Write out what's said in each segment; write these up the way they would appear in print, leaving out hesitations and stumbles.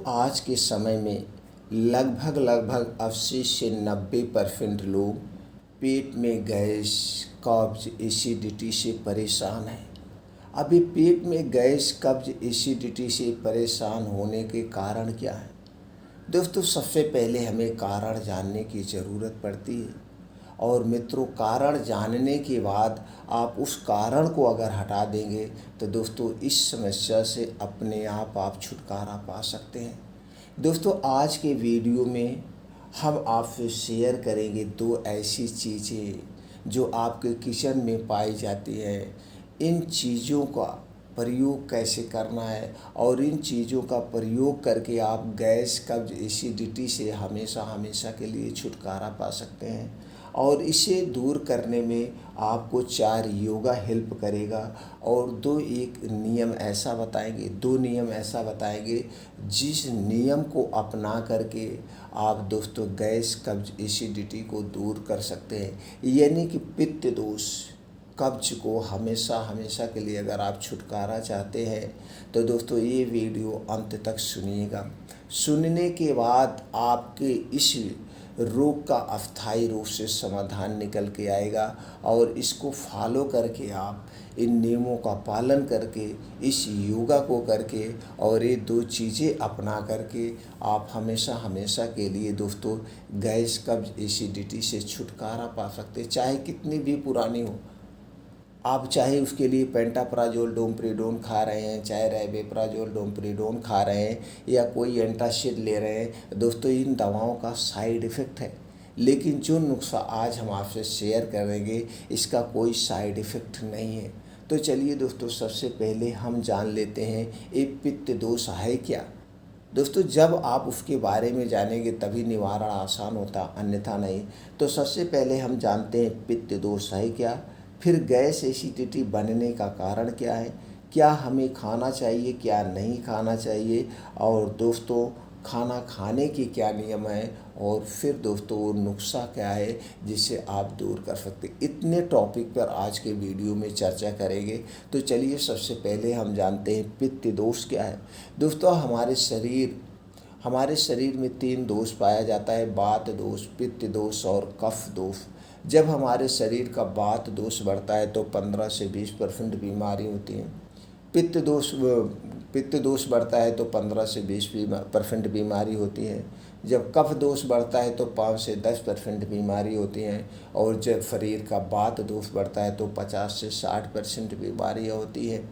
आज के समय में लगभग 80 से 90% लोग पेट में गैस, कब्ज, एसिडिटी से परेशान हैं। अभी पेट में गैस, कब्ज, एसिडिटी से परेशान होने के कारण क्या हैं? दोस्तों, सबसे पहले हमें कारण जानने की ज़रूरत पड़ती है और मित्रों, कारण जानने के बाद आप उस कारण को अगर हटा देंगे तो दोस्तों इस समस्या से अपने आप छुटकारा पा सकते हैं। दोस्तों, आज के वीडियो में हम आपसे शेयर करेंगे दो ऐसी चीज़ें जो आपके किचन में पाई जाती हैं। इन चीज़ों का प्रयोग कैसे करना है और इन चीज़ों का प्रयोग करके आप गैस, कब्ज, एसिडिटी से हमेशा के लिए छुटकारा पा सकते हैं। और इसे दूर करने में आपको 4 योगा हेल्प करेगा और दो नियम ऐसा बताएंगे जिस नियम को अपना करके आप दोस्तों गैस, कब्ज, एसिडिटी को दूर कर सकते हैं। यानी कि पित्त दोष, कब्ज को हमेशा के लिए अगर आप छुटकारा चाहते हैं तो दोस्तों ये वीडियो अंत तक सुनिएगा। सुनने के बाद आपके इस रोग का अस्थायी रूप से समाधान निकल के आएगा और इसको फॉलो करके आप इन नियमों का पालन करके, इस योगा को करके और ये दो चीज़ें अपना करके आप हमेशा के लिए दोस्तों गैस, कब्ज, एसिडिटी से छुटकारा पा सकते हैं। चाहे कितनी भी पुरानी हो, आप चाहे उसके लिए पेंटाप्राजोल, डोमप्रिडोन खा रहे हैं, चाहे रेबेप्राजोल, डोमप्रिडोन खा रहे हैं या कोई एंटासिड ले रहे हैं, दोस्तों इन दवाओं का साइड इफ़ेक्ट है। लेकिन जो नुस्खा आज हम आपसे शेयर करेंगे इसका कोई साइड इफ़ेक्ट नहीं है। तो चलिए दोस्तों, सबसे पहले हम जान लेते हैं ये पित्त दोष है क्या। दोस्तों, जब आप उसके बारे में जानेंगे तभी निवारण आसान होता, अन्यथा नहीं। तो सबसे पहले हम जानते हैं पित्त दोष है क्या, फिर गैस, एसिडिटी बनने का कारण क्या है, क्या हमें खाना चाहिए, क्या नहीं खाना चाहिए, और दोस्तों खाना खाने के क्या नियम हैं, और फिर दोस्तों वो नुस्खा क्या है जिसे आप दूर कर सकते। इतने टॉपिक पर आज के वीडियो में चर्चा करेंगे। तो चलिए सबसे पहले हम जानते हैं पित्त दोष क्या है। दोस्तों, हमारे शरीर में 3 दोष पाया जाता है: वात दोष, पित्त दोष और कफ दोष। जब हमारे शरीर का वात दोष बढ़ता है तो 15 से 20% बीमारी होती है। पित्त दोष बढ़ता है तो 15 से 20% बीमारी होती है। जब कफ दोष बढ़ता है तो 5 से 10% बीमारी होती हैं। और जब शरीर का वात दोष बढ़ता है तो 50 से 60% बीमारियाँ होती हैं।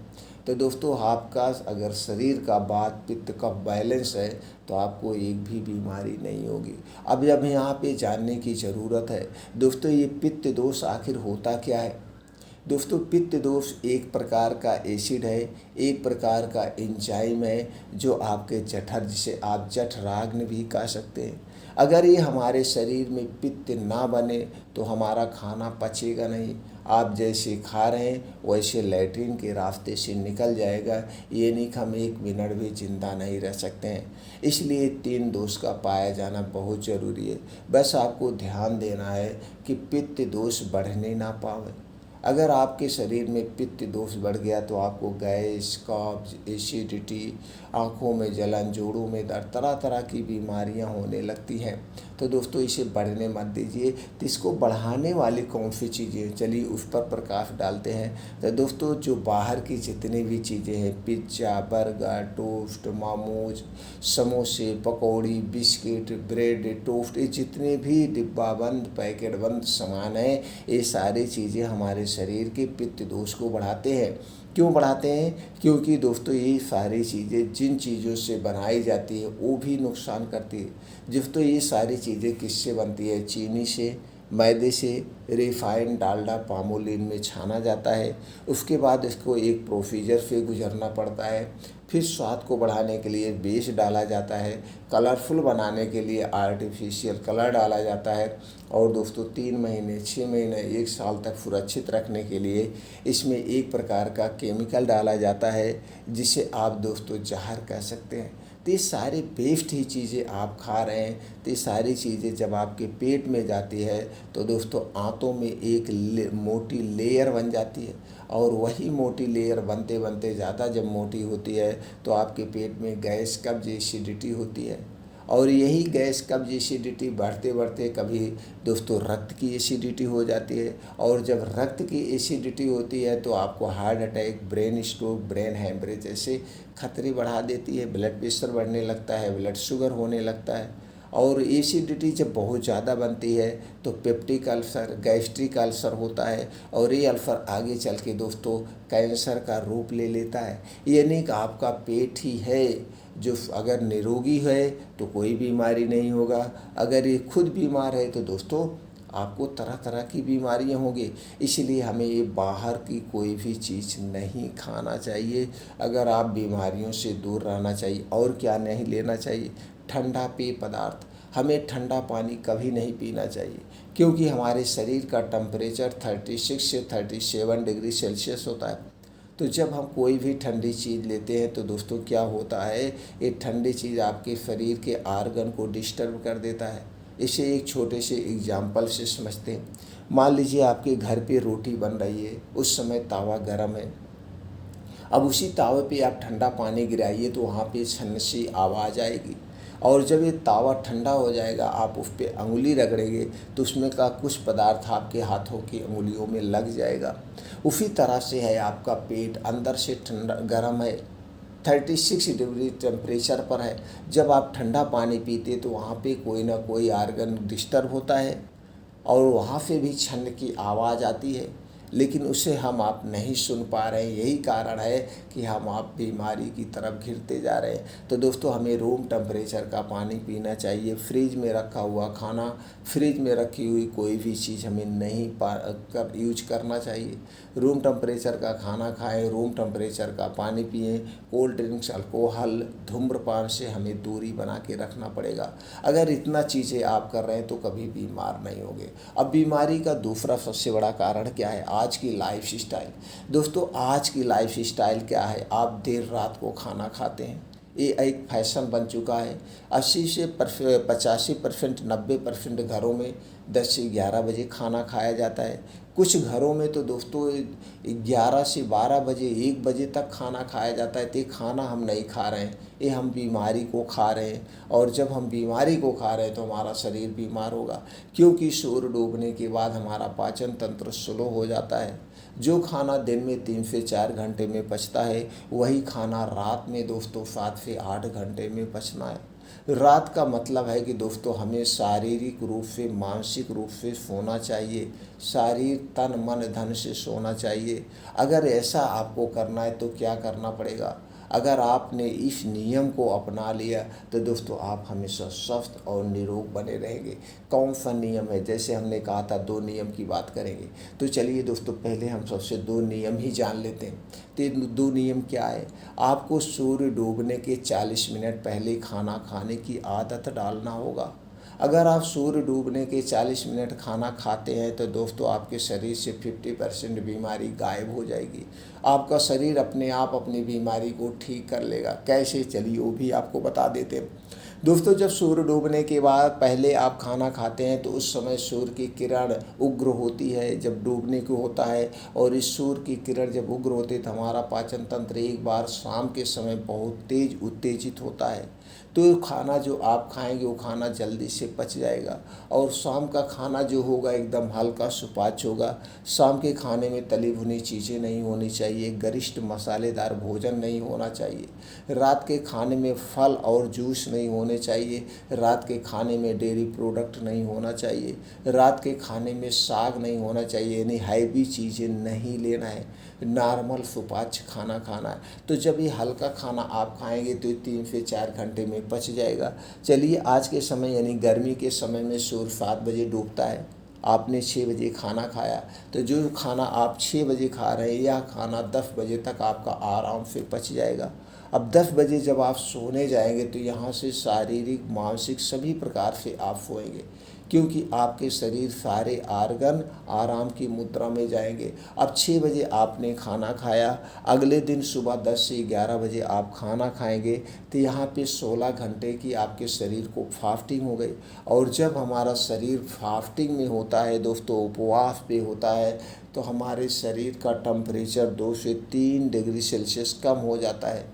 तो दोस्तों, आपका अगर शरीर का वात, पित्त, कफ बैलेंस है तो आपको एक भी बीमारी नहीं होगी। अब जब यहाँ पे जानने की ज़रूरत है दोस्तों, ये पित्त दोष आखिर होता क्या है। दोस्तों, पित्त दोष एक प्रकार का एसिड है, एक प्रकार का एंजाइम है जो आपके जठर, जिसे आप जठराग्नि भी कह सकते हैं, अगर ये हमारे शरीर में पित्त ना बने तो हमारा खाना पचेगा नहीं। आप जैसे खा रहे हैं वैसे लैट्रिन के रास्ते से निकल जाएगा। ये नहीं कि हम 1 मिनट भी जिंदा नहीं रह सकते हैं। इसलिए 3 दोष का पाया जाना बहुत ज़रूरी है। बस आपको ध्यान देना है कि पित्त दोष बढ़ने ना पावे। अगर आपके शरीर में पित्त दोष बढ़ गया तो आपको गैस, कब्ज, एसिडिटी, आँखों में जलन, जोड़ों में दर्द, तरह तरह की बीमारियां होने लगती हैं। तो दोस्तों इसे बढ़ने मत दीजिए। तो इसको बढ़ाने वाली कौन सी चीज़ें, चलिए उस पर प्रकाश डालते हैं। तो दोस्तों, जो बाहर की जितनी भी चीज़ें हैं, पिज्ज़ा, बर्गर, टोस्ट, मोमोज, समोसे, पकौड़ी, बिस्किट, ब्रेड, टोस्ट, ये जितने भी डिब्बाबंद, पैकेट बंद सामान हैं, ये सारी चीज़ें हमारे शरीर के पित्त दोष को बढ़ाते हैं। क्यों बढ़ाते हैं? क्योंकि दोस्तों ये सारी चीज़ें जिन चीज़ों से बनाई जाती है वो भी नुकसान करती है। दोस्तों, ये सारी चीज़ें किससे बनती है? चीनी से, मैदे से, रिफाइंड, डालडा, पामोलिन में छाना जाता है। उसके बाद इसको एक प्रोसीजर से गुजरना पड़ता है। फिर स्वाद को बढ़ाने के लिए बेस डाला जाता है, कलरफुल बनाने के लिए आर्टिफिशियल कलर डाला जाता है, और दोस्तों 3 महीने, 6 महीने, 1 साल तक सुरक्षित रखने के लिए इसमें एक प्रकार का केमिकल डाला जाता है जिसे आप दोस्तों जहर कह सकते हैं। तो ये सारे बेस्ट ही चीज़ें आप खा रहे हैं। तो ये सारी चीज़ें जब आपके पेट में जाती है तो दोस्तों आंतों में एक मोटी लेयर बन जाती है, और वही मोटी लेयर बनते बनते ज़्यादा जब मोटी होती है तो आपके पेट में गैस, कब्ज, एसिडिटी होती है। और यही गैस, कब्ज, एसिडिटी बढ़ते बढ़ते कभी दोस्तों रक्त की एसिडिटी हो जाती है, और जब रक्त की एसिडिटी होती है तो आपको heart attack, brain stroke, brain haemorrhage जैसे खतरे बढ़ा देती है। ब्लड प्रेशर बढ़ने लगता है, ब्लड शुगर होने लगता है। और एसिडिटी जब बहुत ज़्यादा बनती है तो पेप्टिक अल्सर, गैस्ट्रिक अल्सर होता है, और ये अल्सर आगे चल के दोस्तों कैंसर का रूप ले लेता है। यानी कि आपका पेट ही है जो अगर निरोगी है तो कोई बीमारी नहीं होगा, अगर ये खुद बीमार है तो दोस्तों आपको तरह तरह की बीमारियां होंगी। इसलिए हमें ये बाहर की कोई भी चीज़ नहीं खाना चाहिए। अगर आप बीमारियों से दूर रहना चाहिए, और क्या नहीं लेना चाहिए, ठंडा पेय पदार्थ। हमें ठंडा पानी कभी नहीं पीना चाहिए, क्योंकि हमारे शरीर का टेम्परेचर 36 से 37 डिग्री सेल्सियस होता है। तो जब हम कोई भी ठंडी चीज़ लेते हैं तो दोस्तों क्या होता है, ये ठंडी चीज़ आपके शरीर के आर्गन को डिस्टर्ब कर देता है। इसे एक छोटे से एग्जाम्पल से समझते हैं। मान लीजिए आपके घर पे रोटी बन रही है, उस समय तावा गर्म है। अब उसी तावे पे आप ठंडा पानी गिराइए तो वहाँ पे छन सी आवाज़ आएगी, और जब ये तावा ठंडा हो जाएगा आप उस पर अंगुली रगड़ेंगे तो उसमें का कुछ पदार्थ आपके हाथों की अंगुलियों में लग जाएगा। उसी तरह से है आपका पेट, अंदर से ठंडा गर्म है, 36 डिग्री टेम्परेचर पर है। जब आप ठंडा पानी पीते तो वहाँ पे कोई ना कोई आर्गन डिस्टर्ब होता है, और वहाँ से भी छन की आवाज़ आती है, लेकिन उसे हम आप नहीं सुन पा रहे हैं। यही कारण है कि हम आप बीमारी की तरफ घिरते जा रहे हैं। तो दोस्तों हमें रूम टेम्परेचर का पानी पीना चाहिए। फ्रिज में रखा हुआ खाना, फ्रिज में रखी हुई कोई भी चीज़ हमें नहीं यूज करना चाहिए। रूम टेम्परेचर का खाना खाएं, रूम टेम्परेचर का पानी पिएं। कोल्ड ड्रिंक्स, अल्कोहल, धूम्रपान से हमें दूरी बना के रखना पड़ेगा। अगर इतना चीज़ें आप कर रहे हैं तो कभी बीमार नहीं होंगे। अब बीमारी का दूसरा सबसे बड़ा कारण क्या है, आज की लाइफ स्टाइल। दोस्तों आज की लाइफ स्टाइल क्या है, आप देर रात को खाना खाते हैं, ये एक फैशन बन चुका है। 80 से 85%, 90% घरों में 10 से 11 बजे खाना खाया जाता है। कुछ घरों में तो दोस्तों 11 से 12 बजे, 1 बजे तक खाना खाया जाता है। तो ये खाना हम नहीं खा रहे हैं, ये हम बीमारी को खा रहे हैं, और जब हम बीमारी को खा रहे हैं तो हमारा शरीर बीमार होगा, क्योंकि सूर्य डूबने के बाद हमारा पाचन तंत्र स्लो हो जाता है। जो खाना दिन में 3 से 4 घंटे में पचता है, वही खाना रात में दोस्तों 7 से 8 घंटे में पचना है। रात का मतलब है कि दोस्तों हमें शारीरिक रूप से, मानसिक रूप से सोना चाहिए, शारीर, तन, मन, धन से सोना चाहिए। अगर ऐसा आपको करना है तो क्या करना पड़ेगा, अगर आपने इस नियम को अपना लिया तो दोस्तों आप हमेशा स्वस्थ और निरोग बने रहेंगे। कौन सा नियम है, जैसे हमने कहा था 2 नियम की बात करेंगे, तो चलिए दोस्तों पहले हम सबसे 2 नियम ही जान लेते हैं। तो 2 नियम क्या है, आपको सूर्य डूबने के 40 मिनट पहले खाना खाने की आदत डालना होगा। अगर आप सूर्य डूबने के 40 मिनट खाना खाते हैं तो दोस्तों आपके शरीर से 50% बीमारी गायब हो जाएगी। आपका शरीर अपने आप अपनी बीमारी को ठीक कर लेगा। कैसे, चलिए वो भी आपको बता देते हैं। दोस्तों जब सूर्य डूबने के बाद पहले आप खाना खाते हैं तो उस समय सूर्य की किरण उग्र होती है, जब डूबने को होता है, और इस सूर्य की किरण जब उग्र होती है तो हमारा पाचन तंत्र एक बार शाम के समय बहुत तेज उत्तेजित होता है। तो खाना जो आप खाएंगे वो खाना जल्दी से पच जाएगा, और शाम का खाना जो होगा एकदम हल्का सुपाच्य होगा। शाम के खाने में तली भुनी चीज़ें नहीं होनी चाहिए, गरिष्ठ मसालेदार भोजन नहीं होना चाहिए। रात के खाने में फल और जूस नहीं होने चाहिए। रात के खाने में डेयरी प्रोडक्ट नहीं होना चाहिए। रात के खाने में साग नहीं होना चाहिए, यानी हैवी चीज़ें नहीं लेना है, नॉर्मल सुपाच्य खाना खाना है। तो जब ये हल्का खाना आप खाएंगे तो 3 से 4 घंटे में पच जाएगा। चलिए आज के समय यानी गर्मी के समय में सूर्य 7 बजे डूबता है, आपने 6 बजे खाना खाया, तो जो खाना आप 6 बजे खा रहे हैं यह खाना 10 बजे तक आपका आराम से पच जाएगा। अब 10 बजे जब आप सोने जाएंगे तो यहाँ से शारीरिक, मानसिक सभी प्रकार से आप सोएंगे, क्योंकि आपके शरीर सारे आर्गन आराम की मुद्रा में जाएंगे। अब 6 बजे आपने खाना खाया, अगले दिन सुबह 10 से 11 बजे आप खाना खाएंगे, तो यहाँ पे 16 घंटे की आपके शरीर को फास्टिंग हो गई। और जब हमारा शरीर फास्टिंग में होता है दोस्तों, उपवास पे होता है, तो हमारे शरीर का टेम्परेचर 2 से 3 डिग्री सेल्सियस कम हो जाता है।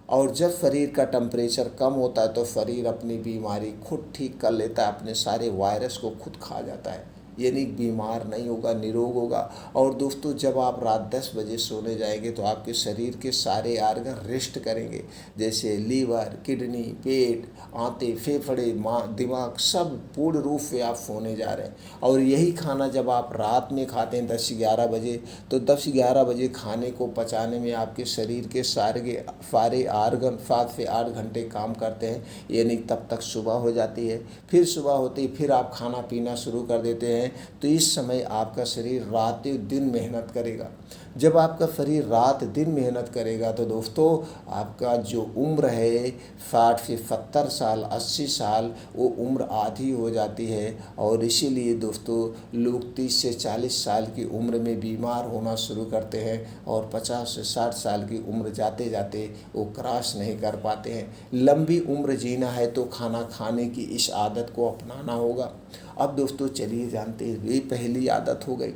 और जब शरीर का टेम्परेचर कम होता है तो शरीर अपनी बीमारी खुद ठीक कर लेता है, अपने सारे वायरस को खुद खा जाता है, यानी बीमार नहीं होगा, निरोग होगा। और दोस्तों जब आप रात 10 बजे सोने जाएंगे तो आपके शरीर के सारे आर्गन रेस्ट करेंगे, जैसे लीवर, किडनी, पेट, आंतें, फेफड़े, दिमाग, सब पूर्ण रूप से आप सोने जा रहे हैं। और यही खाना जब आप रात में खाते हैं 10-11 बजे, तो 10-11 बजे खाने को पचाने में आपके शरीर के सारे आर्गन 7 से 8 घंटे काम करते हैं, यानी तब तक सुबह हो जाती है। फिर सुबह होते ही फिर आप खाना पीना शुरू कर देते हैं। तो इस समय आपका शरीर रात दिन मेहनत करेगा। जब आपका शरीर रात दिन मेहनत करेगा तो दोस्तों आपका जो उम्र है 60 से 70 साल, 80 साल, वो उम्र आधी हो जाती है। और इसीलिए दोस्तों लोग 30 से 40 साल की उम्र में बीमार होना शुरू करते हैं और 50 से 60 साल की उम्र जाते जाते वो क्रॉस नहीं कर पाते हैं। लंबी उम्र जीना है तो खाना खाने की इस आदत को अपनाना होगा। अब दोस्तों चलिए जानते हैं, ये पहली आदत हो गई।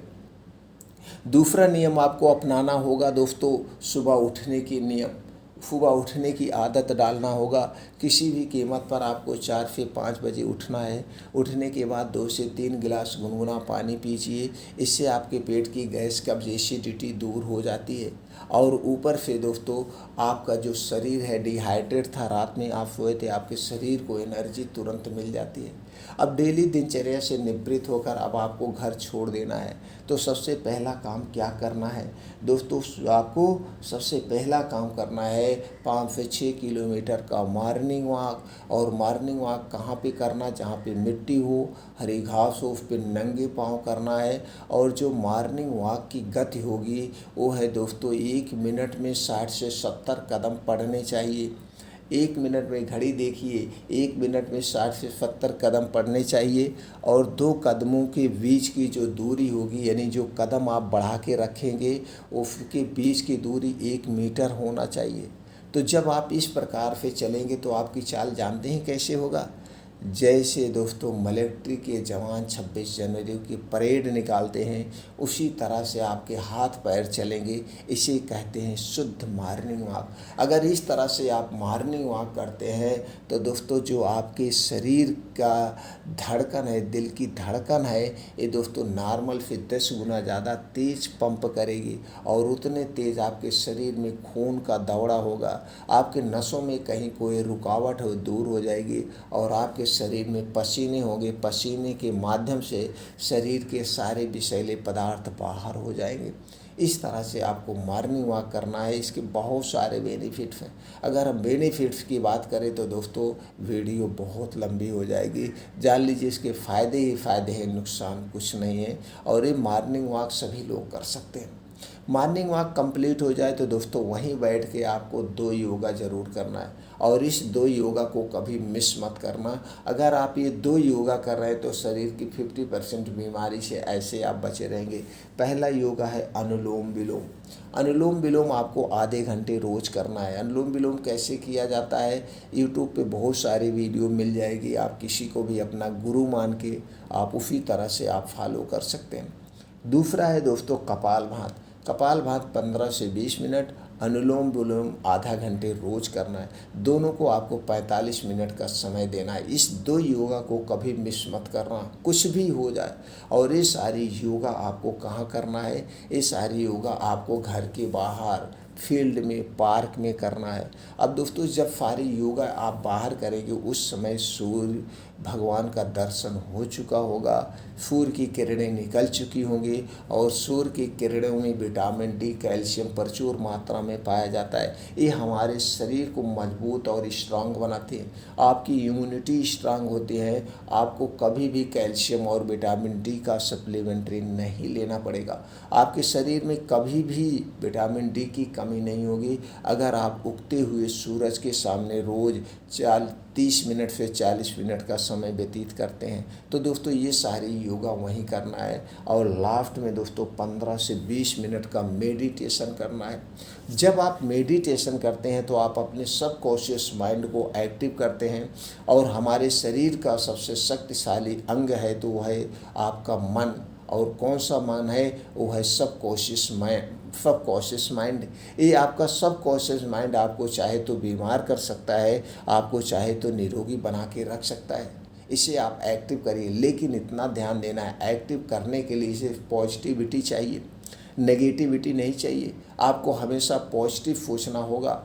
दूसरा नियम आपको अपनाना होगा दोस्तों, सुबह उठने की नियम, सुबह उठने की आदत डालना होगा। किसी भी कीमत पर आपको 4 से 5 बजे उठना है। उठने के बाद 2 से 3 गिलास गुनगुना पानी पीजिए, इससे आपके पेट की गैस, कब्ज, एसिडिटी दूर हो जाती है। और ऊपर से दोस्तों आपका जो शरीर है डिहाइड्रेट था, रात में आप सोए थे, आपके शरीर को एनर्जी तुरंत मिल जाती है। अब डेली दिनचर्या से निवृत्त होकर अब आपको घर छोड़ देना है, तो सबसे पहला काम क्या करना है दोस्तों, आपको सबसे पहला काम करना है 5 से 6 किलोमीटर का मॉर्निंग वॉक। और मॉर्निंग वॉक कहाँ पे करना, जहाँ पे मिट्टी हो, हरी घास हो, उस पर नंगे पाँव करना है। और जो मॉर्निंग वॉक की गति होगी वो है दोस्तों 1 मिनट में 60 से 70 कदम पड़ने चाहिए। 1 मिनट में घड़ी देखिए, 1 मिनट में 60 से 70 कदम पड़ने चाहिए। और 2 कदमों के बीच की जो दूरी होगी, यानी जो कदम आप बढ़ा के रखेंगे उसके बीच की दूरी 1 मीटर होना चाहिए। तो जब आप इस प्रकार से चलेंगे तो आपकी चाल जानते हैं कैसे होगा, जैसे दोस्तों मिलिट्री के जवान 26 जनवरी की परेड निकालते हैं, उसी तरह से आपके हाथ पैर चलेंगे। इसे कहते हैं शुद्ध मॉर्निंग वॉक। अगर इस तरह से आप मॉर्निंग वॉक करते हैं तो दोस्तों जो आपके शरीर का धड़कन है, दिल की धड़कन है, ये दोस्तों नॉर्मल से 10 गुना ज़्यादा तेज़ पंप करेगी। और उतने तेज़ आपके शरीर में खून का दौड़ा होगा, आपके नसों में कहीं कोई रुकावट हो दूर हो जाएगी। और आपके शरीर में पसीने होंगे, पसीने के माध्यम से शरीर के सारे विषैले पदार्थ बाहर हो जाएंगे। इस तरह से आपको मॉर्निंग वॉक करना है। इसके बहुत सारे बेनिफिट्स हैं। अगर हम बेनिफिट्स की बात करें तो दोस्तों वीडियो बहुत लंबी हो जाएगी। जान लीजिए इसके फ़ायदे ही फ़ायदे हैं, नुकसान कुछ नहीं है। और ये मॉर्निंग वॉक सभी लोग कर सकते हैं। मॉर्निंग वॉक कंप्लीट हो जाए तो दोस्तों वहीं बैठ के आपको 2 योगा ज़रूर करना है। और इस 2 योगा को कभी मिस मत करना। अगर आप ये 2 योगा कर रहे हैं तो शरीर की 50% बीमारी से ऐसे आप बचे रहेंगे। पहला योगा है अनुलोम विलोम। अनुलोम विलोम आपको आधे घंटे रोज़ करना है। अनुलोम विलोम कैसे किया जाता है, यूट्यूब पे बहुत सारी वीडियो मिल जाएगी। आप किसी को भी अपना गुरु मान के आप उसी तरह से आप फॉलो कर सकते हैं। दूसरा है दोस्तों कपालभाति। कपालभाति 15 से 20 मिनट, अनुलोम विलोम आधा घंटे रोज़ करना है। दोनों को आपको 45 मिनट का समय देना है। इस 2 योगा को कभी मिस मत करना, कुछ भी हो जाए। और ये सारी योगा आपको कहाँ करना है, ये सारी योगा आपको घर के बाहर, फील्ड में, पार्क में करना है। अब दोस्तों जब सारी योगा आप बाहर करेंगे उस समय सूर्य भगवान का दर्शन हो चुका होगा, सूर्य की किरणें निकल चुकी होंगी। और सूर्य की किरणों में विटामिन डी, कैल्शियम प्रचुर मात्रा में पाया जाता है। ये हमारे शरीर को मजबूत और स्ट्रांग बनाते हैं, आपकी इम्यूनिटी स्ट्रांग होती है। आपको कभी भी कैल्शियम और विटामिन डी का सप्लीमेंट्री नहीं लेना पड़ेगा। आपके शरीर में कभी भी विटामिन डी की कमी कमी नहीं होगी अगर आप उगते हुए सूरज के सामने रोज़ 30 मिनट से 40 मिनट का समय व्यतीत करते हैं। तो दोस्तों ये सारी योगा वहीं करना है और लास्ट में दोस्तों 15 से 20 मिनट का मेडिटेशन करना है। जब आप मेडिटेशन करते हैं तो आप अपने सबकॉन्शियस माइंड को एक्टिव करते हैं और हमारे शरीर का सबसे शक्तिशाली अंग है तो वह है आपका मन। और कौन सा मन है? वो है सबकॉन्शियस माइंड। ये आपका सबकॉन्शियस माइंड आपको चाहे तो बीमार कर सकता है, आपको चाहे तो निरोगी बना के रख सकता है। इसे आप एक्टिव करिए, लेकिन इतना ध्यान देना है एक्टिव करने के लिए इसे पॉजिटिविटी चाहिए, नेगेटिविटी नहीं चाहिए। आपको हमेशा पॉजिटिव सोचना होगा,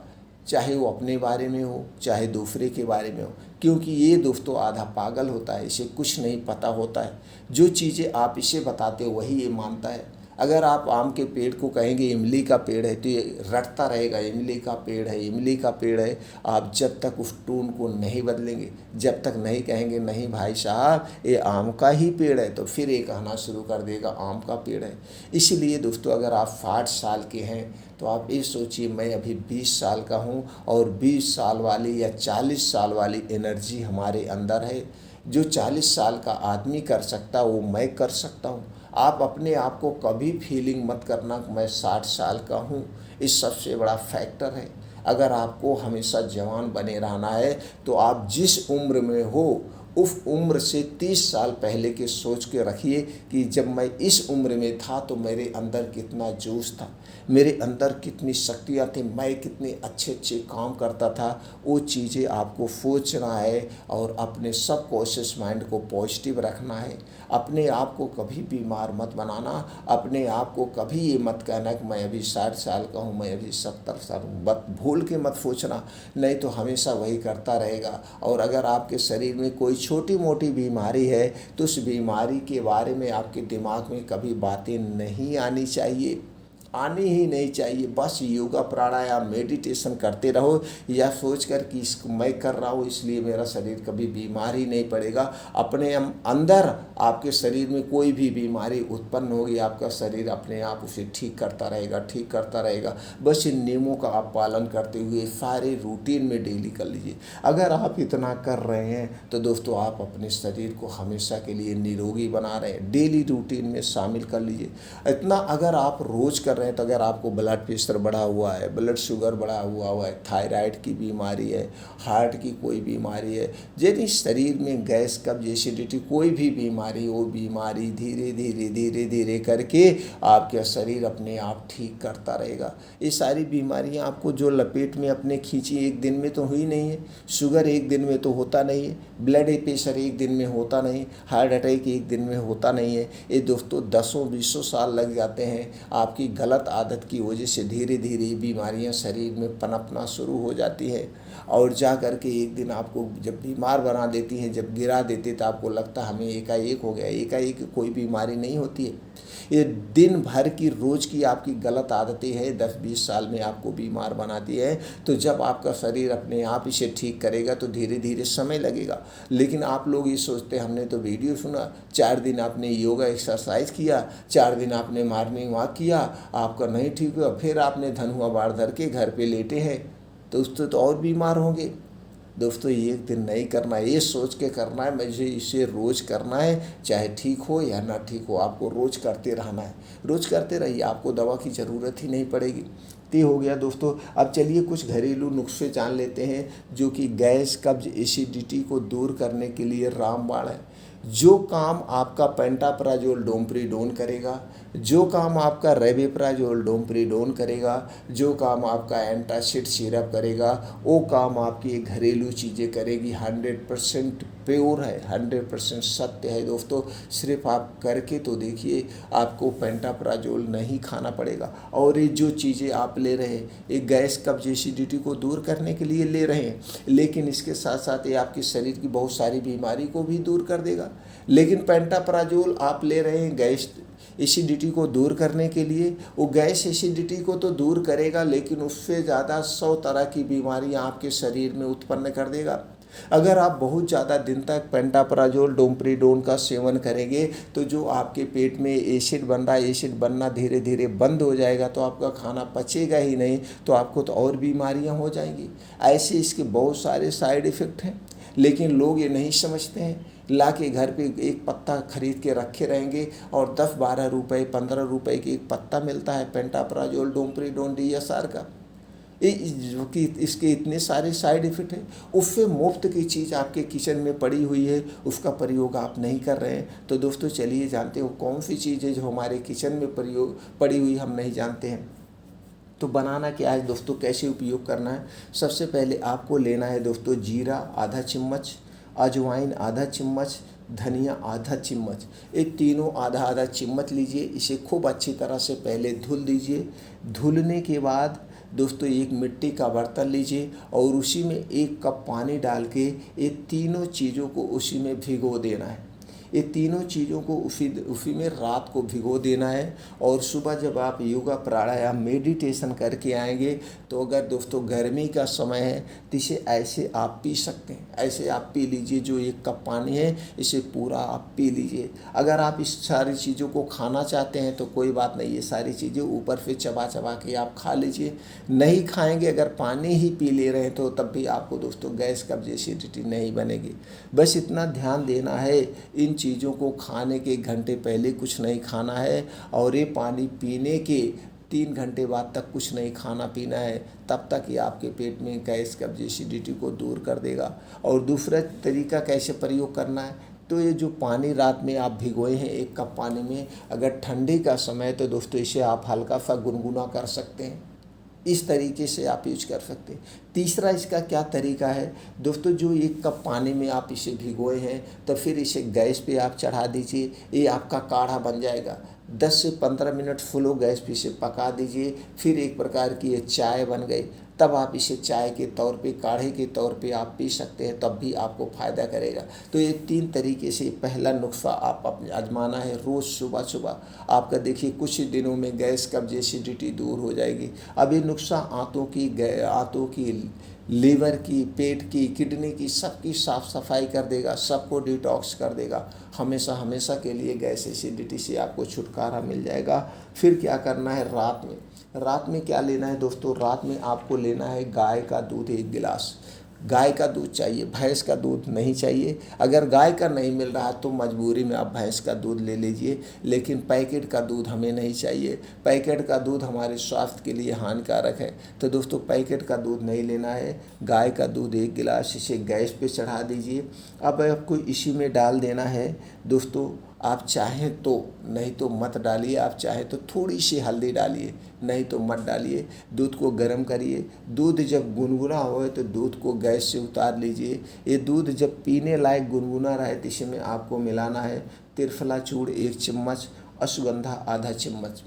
चाहे वो अपने बारे में हो चाहे दूसरे के बारे में हो, क्योंकि ये दोस्तों आधा पागल होता है, इसे कुछ नहीं पता होता है। जो चीज़ें आप इसे बताते हो वही ये मानता है। अगर आप आम के पेड़ को कहेंगे इमली का पेड़ है तो ये रटता रहेगा, इमली का पेड़ है, इमली का पेड़ है। आप जब तक उस टून को नहीं बदलेंगे, जब तक नहीं कहेंगे नहीं भाई साहब ये आम का ही पेड़ है, तो फिर ये कहना शुरू कर देगा आम का पेड़ है। इसलिए दोस्तों अगर आप 60 साल के हैं तो आप ये सोचिए मैं अभी 20 साल का हूँ और 20 साल वाली या 40 साल वाली एनर्जी हमारे अंदर है। जो 40 साल का आदमी कर सकता वो मैं कर सकता हूँ। आप अपने आप को कभी फीलिंग मत करना कि मैं 60 साल का हूँ, इस सबसे बड़ा फैक्टर है। अगर आपको हमेशा जवान बने रहना है तो आप जिस उम्र में हो उस उम्र से 30 साल पहले के सोच के रखिए कि जब मैं इस उम्र में था तो मेरे अंदर कितना जोश था, मेरे अंदर कितनी शक्तियाँ थी, मैं कितने अच्छे अच्छे काम करता था। वो चीज़ें आपको सोचना है और अपने सबकॉन्शियस माइंड को पॉजिटिव रखना है। अपने आप को कभी बीमार मत बनाना, अपने आप को कभी ये मत कहना कि मैं अभी 60 साल का हूँ, मैं अभी 70 साल हूँ। मत भूल के मत सोचना, नहीं तो हमेशा वही करता रहेगा। और अगर आपके शरीर में कोई छोटी मोटी बीमारी है तो उस बीमारी के बारे में आपके दिमाग में कभी बातें नहीं आनी चाहिए, आनी ही नहीं चाहिए। बस योगा प्राणायाम मेडिटेशन करते रहो या सोचकर कि इसको मैं कर रहा हूँ इसलिए मेरा शरीर कभी बीमार ही नहीं पड़ेगा। अपने अंदर आपके शरीर में कोई भी बीमारी उत्पन्न होगी, आपका शरीर अपने आप उसे ठीक करता रहेगा। बस इन नियमों का आप पालन करते हुए सारे रूटीन में डेली कर लीजिए। अगर आप इतना कर रहे हैं तो दोस्तों आप अपने शरीर को हमेशा के लिए निरोगी बना रहे हैं। डेली रूटीन में शामिल कर लीजिए। इतना अगर आप रोज़ कर तो अगर आपको ब्लड प्रेशर बढ़ा हुआ है, ब्लड शुगर बढ़ा हुआ है, थायराइड की बीमारी है, हार्ट की कोई बीमारी है, यदि शरीर में गैस कब्ज एसिडिटी कोई भी बीमारी, वो बीमारी धीरे धीरे करके आपका शरीर अपने आप ठीक करता रहेगा। ये सारी बीमारियां आपको जो लपेट में अपने खींची एक दिन में तो हुई नहीं है। शुगर एक दिन में तो होता नहीं है, ब्लड प्रेशर एक दिन में होता नहीं, हार्ट अटैक एक दिन में होता नहीं है। ये दोस्तों 10-20 साल लग जाते हैं। आपकी गलत आदत की वजह से धीरे धीरे बीमारियां शरीर में पनपना शुरू हो जाती हैं और जा कर के एक दिन आपको जब बीमार बना देती हैं, जब गिरा देते तो आपको लगता हमें एकाएक हो गया। एकाएक कोई बीमारी नहीं होती है, ये दिन भर की रोज़ की आपकी गलत आदतें हैं 10-20 साल में आपको बीमार बनाती है। तो जब आपका शरीर अपने आप इसे ठीक करेगा तो धीरे धीरे समय लगेगा। लेकिन आप लोग ये सोचते हमने तो वीडियो सुना, 4 दिन आपने योगा एक्सरसाइज किया, 4 दिन आपने मॉर्निंग वॉक किया, आपका नहीं ठीक हुआ, फिर आपने धनुआ बाढ़ धर के घर पे लेटे हैं तो उससे तो और बीमार होंगे। दोस्तों ये एक दिन नहीं करना है, ये सोच के करना है मुझे इसे रोज़ करना है, चाहे ठीक हो या ना ठीक हो, आपको रोज़ करते रहना है। रोज़ करते रहिए, आपको दवा की ज़रूरत ही नहीं पड़ेगी। तो हो गया दोस्तों। अब चलिए कुछ घरेलू नुस्खे जान लेते हैं जो कि गैस कब्ज एसिडिटी को दूर करने के लिए रामबाण है। जो काम आपका पेंटाप्राजोल डोमप्रिडोन करेगा, जो काम आपका रेबेप्राजोल डोमप्रिडोन करेगा, जो काम आपका एंटासिड सिरप करेगा, वो काम आपकी घरेलू चीज़ें करेगी। 100% प्योर है, 100% सत्य है दोस्तों। सिर्फ आप करके तो देखिए, आपको पेंटाप्राजोल नहीं खाना पड़ेगा। और ये जो चीज़ें आप ले रहे हैं ये गैस कब्ज एसिडिटी को दूर करने के लिए ले रहे हैं, लेकिन इसके साथ साथ ये आपके शरीर की बहुत सारी बीमारी को भी दूर कर देगा। लेकिन पेंटाप्राजोल आप ले रहे हैं गैस एसिडिटी को दूर करने के लिए, वो गैस एसिडिटी को तो दूर करेगा लेकिन उससे ज़्यादा 100 तरह की बीमारियां आपके शरीर में उत्पन्न कर देगा। अगर आप बहुत ज़्यादा दिन तक पेंटाप्राजोल डोमप्रीडोन का सेवन करेंगे तो जो आपके पेट में एसिड बन रहा है, एसिड बनना धीरे धीरे बंद हो जाएगा, तो आपका खाना पचेगा ही नहीं, तो आपको तो और बीमारियां हो जाएंगी। ऐसे इसके बहुत सारे साइड इफ़ेक्ट हैं, लेकिन लोग ये नहीं समझते हैं। ला के घर पे एक पत्ता खरीद के रखे रहेंगे और 10-12 रुपए 15 रुपए की एक पत्ता मिलता है पेंटाप्राजोल डोमप्रीडोन DSR का। जो कि इसके इतने सारे साइड इफ़ेक्ट हैं, उससे मुफ्त की चीज़ आपके किचन में पड़ी हुई है, उसका प्रयोग आप नहीं कर रहे हैं। तो दोस्तों चलिए जानते हो कौन सी चीज़ है जो हमारे किचन में प्रयोग पड़ी हुई हम नहीं जानते हैं। तो बनाना क्या है दोस्तों, कैसे उपयोग करना है। सबसे पहले आपको लेना है दोस्तों जीरा आधा चम्मच, अजवाइन आधा चम्मच, धनिया आधा चम्मच। ये तीनों आधा आधा चम्मच लीजिए। इसे खूब अच्छी तरह से पहले धुल दीजिए। धुलने के बाद दोस्तों एक मिट्टी का बर्तन लीजिए और उसी में 1 कप पानी डाल के ये तीनों चीज़ों को उसी में भिगो देना है। ये तीनों चीज़ों को उसी में रात को भिगो देना है। और सुबह जब आप योगा प्राणायाम मेडिटेशन करके आएंगे, तो अगर दोस्तों गर्मी का समय है तो इसे ऐसे आप पी सकते हैं। ऐसे आप पी लीजिए, जो 1 कप पानी है इसे पूरा आप पी लीजिए। अगर आप इस सारी चीज़ों को खाना चाहते हैं तो कोई बात नहीं, ये सारी चीज़ें ऊपर से चबा चबा के आप खा लीजिए। नहीं खाएंगे, अगर पानी ही पी ले रहे हैं तो तब भी आपको दोस्तों गैस कब्ज एसिडिटी नहीं बनेगी। बस इतना ध्यान देना है, इन चीज़ों को खाने के 1 घंटे पहले कुछ नहीं खाना है, और ये पानी पीने के 3 घंटे बाद तक कुछ नहीं खाना पीना है। तब तक ये आपके पेट में गैस कब्ज एसिडिटी को दूर कर देगा। और दूसरा तरीका कैसे प्रयोग करना है, तो ये जो पानी रात में आप भिगोए हैं 1 कप पानी में, अगर ठंडी का समय है तो दोस्तों इसे आप हल्का सा गुनगुना कर सकते हैं। इस तरीके से आप यूज कर सकते हैं। तीसरा इसका क्या तरीका है दोस्तों, जो 1 कप पानी में आप इसे भिगोए हैं तो फिर इसे गैस पे आप चढ़ा दीजिए। ये आपका काढ़ा बन जाएगा। 10 से 15 मिनट फुलो गैस पे इसे पका दीजिए। फिर एक प्रकार की ये चाय बन गई। तब आप इसे चाय के तौर पे, काढ़े के तौर पे आप पी सकते हैं, तब भी आपको फ़ायदा करेगा। तो ये 3 तरीके से पहला नुस्खा आप आजमाना है रोज़ सुबह सुबह। आपका देखिए कुछ ही दिनों में गैस कब्ज एसिडिटी दूर हो जाएगी। अब ये नुस्खा आंतों की, लीवर की, पेट की, किडनी की, सबकी साफ़ सफाई कर देगा, सबको डिटॉक्स कर देगा। हमेशा हमेशा के लिए गैस एसिडिटी से आपको छुटकारा मिल जाएगा। फिर क्या करना है, रात में क्या लेना है दोस्तों, रात में आपको लेना है गाय का दूध 1 गिलास। गाय का दूध चाहिए, भैंस का दूध नहीं चाहिए। अगर गाय का नहीं मिल रहा तो मजबूरी में आप भैंस का दूध ले लीजिए, लेकिन पैकेट का दूध हमें नहीं चाहिए। पैकेट का दूध हमारे स्वास्थ्य के लिए हानिकारक है। तो दोस्तों पैकेट का दूध नहीं लेना है। गाय का दूध 1 गिलास, इसे गैस पे चढ़ा दीजिए। अब आपको इसी में डाल देना है दोस्तों, आप चाहें तो, नहीं तो मत डालिए। आप चाहें तो थोड़ी सी हल्दी डालिए, नहीं तो मत डालिए। दूध को गर्म करिए। दूध जब गुनगुना हो तो दूध को गैस से उतार लीजिए। ये दूध जब पीने लायक गुनगुना रहे तो इसमें आपको मिलाना है त्रिफला चूर्ण 1 चम्मच, अश्वगंधा आधा चम्मच।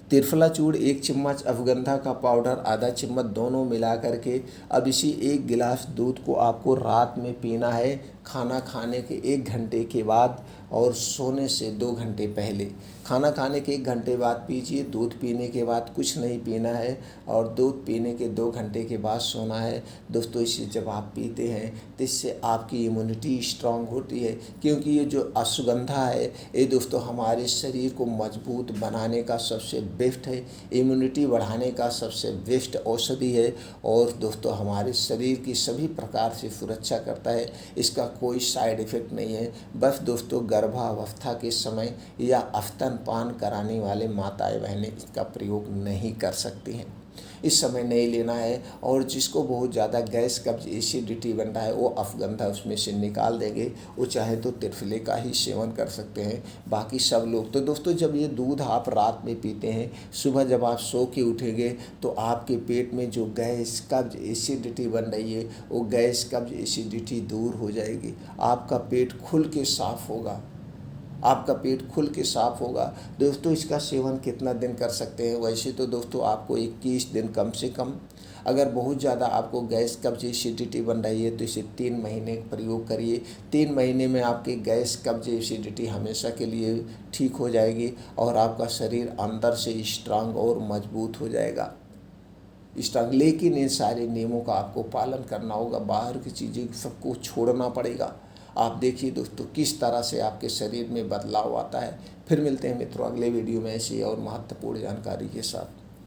त्रिफला चूर्ण 1 चम्मच, अश्वगंधा का पाउडर आधा चम्मच, दोनों मिला करके अब इसी 1 गिलास दूध को आपको रात में पीना है, खाना खाने के 1 घंटे के बाद और सोने से 2 घंटे पहले। खाना खाने के 1 घंटे बाद पीजिए। दूध पीने के बाद कुछ नहीं पीना है, और दूध पीने के 2 घंटे के बाद सोना है। दोस्तों इसे जब आप पीते हैं तो इससे आपकी इम्यूनिटी स्ट्रांग होती है, क्योंकि ये जो अश्वगंधा है ये दोस्तों हमारे शरीर को मजबूत बनाने का सबसे बेस्ट है, इम्यूनिटी बढ़ाने का सबसे बेस्ट औषधि है, और दोस्तों हमारे शरीर की सभी प्रकार से सुरक्षा करता है। इसका कोई साइड इफ़ेक्ट नहीं है। बस दोस्तों गर्भावस्था के समय या स्तनपान कराने वाले माताएं बहनें इसका प्रयोग नहीं कर सकती हैं, इस समय नहीं लेना है। और जिसको बहुत ज़्यादा गैस कब्ज एसिडिटी बन रहा है वो अश्वगंधा उसमें से निकाल देंगे, वो चाहे तो त्रिफले का ही सेवन कर सकते हैं, बाकी सब लोग। तो दोस्तों जब ये दूध आप रात में पीते हैं, सुबह जब आप सो के उठेंगे तो आपके पेट में जो गैस कब्ज एसिडिटी बन रही है वो गैस कब्ज एसिडिटी दूर हो जाएगी। आपका पेट खुल के साफ़ होगा, आपका पेट खुल के साफ़ होगा। दोस्तों इसका सेवन कितना दिन कर सकते हैं, वैसे तो दोस्तों आपको 21 दिन कम से कम। अगर बहुत ज़्यादा आपको गैस कब्ज एसिडिटी बन रही है तो इसे 3 महीने प्रयोग करिए। 3 महीने में आपकी गैस कब्ज एसिडिटी हमेशा के लिए ठीक हो जाएगी और आपका शरीर अंदर से स्ट्रांग और मजबूत हो जाएगा। स्ट्रांग, लेकिन इन सारे नियमों का आपको पालन करना होगा। बाहर की चीज़ें सबको छोड़ना पड़ेगा। आप देखिए दोस्तों किस तरह से आपके शरीर में बदलाव आता है। फिर मिलते हैं मित्रों अगले वीडियो में ऐसी और महत्वपूर्ण जानकारी के साथ।